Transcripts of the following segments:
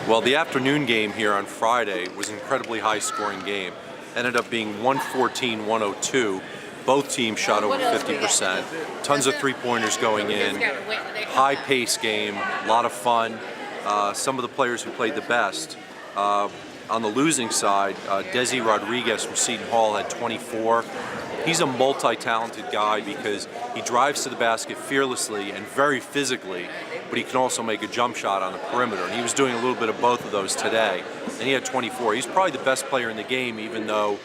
Well, the afternoon game here on Friday was an incredibly high-scoring game. Ended up being 114-102. Both teams shot over 50%. Tons of three-pointers going in. High-paced game, a lot of fun. Some of the players who played the best. On the losing side, Desi Rodriguez from Seton Hall had 24. He's a multi-talented guy because he drives to the basket fearlessly and very physically, but he can also make a jump shot on the perimeter. And he was doing a little bit of both of those today, and he had 24. He's probably the best player in the game, even though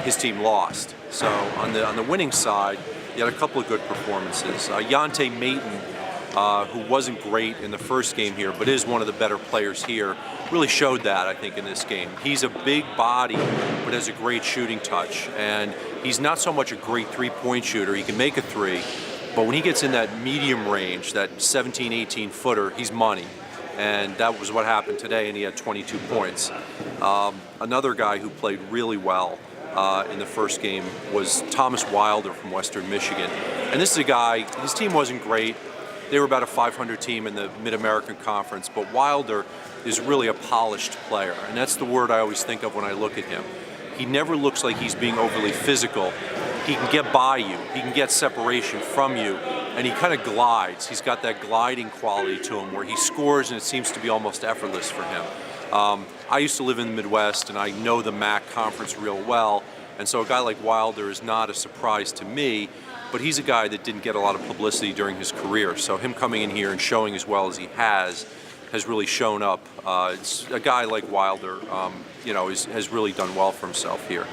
his team lost. So on the winning side, he had a couple of good performances. Yante Maton, who wasn't great in the first game here, but is one of the better players here, really showed that, I think, in this game. He's a big body, but has a great shooting touch. And he's not so much a great three-point shooter. He can make a three, but when he gets in that medium range, that 17, 18-footer, he's money. And that was what happened today, and he had 22 points. Another guy who played really well in the first game was Thomas Wilder from Western Michigan. And this is a guy, his team wasn't great. They were about a 500 team in the Mid-American Conference, but Wilder is really a polished player, and that's the word I always think of when I look at him. He never looks like he's being overly physical. He can get by you, he can get separation from you, and he kind of glides. He's got that gliding quality to him where he scores and it seems to be almost effortless for him. I used to live in the Midwest and I know the MAC conference real well, and so a guy like Wilder is not a surprise to me, but he's a guy that didn't get a lot of publicity during his career, so him coming in here and showing as well as he has really shown up. It's a guy like Wilder, has really done well for himself here.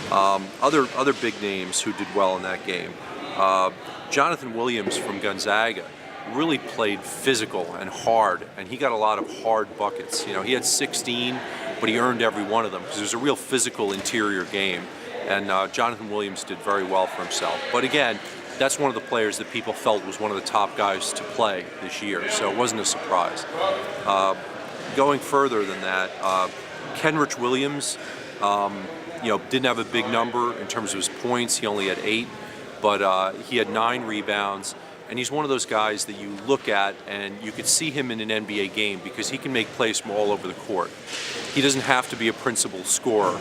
Other big names who did well in that game. Jonathan Williams from Gonzaga really played physical and hard, and he got a lot of hard buckets. He had 16, but he earned every one of them because it was a real physical interior game. And Jonathan Williams did very well for himself. But again, that's one of the players that people felt was one of the top guys to play this year, so it wasn't a surprise. Going further than that, Kenrich Williams, didn't have a big number in terms of his points. He only had 8, but he had 9 rebounds. And he's one of those guys that you look at and you could see him in an NBA game because he can make plays from all over the court. He doesn't have to be a principal scorer,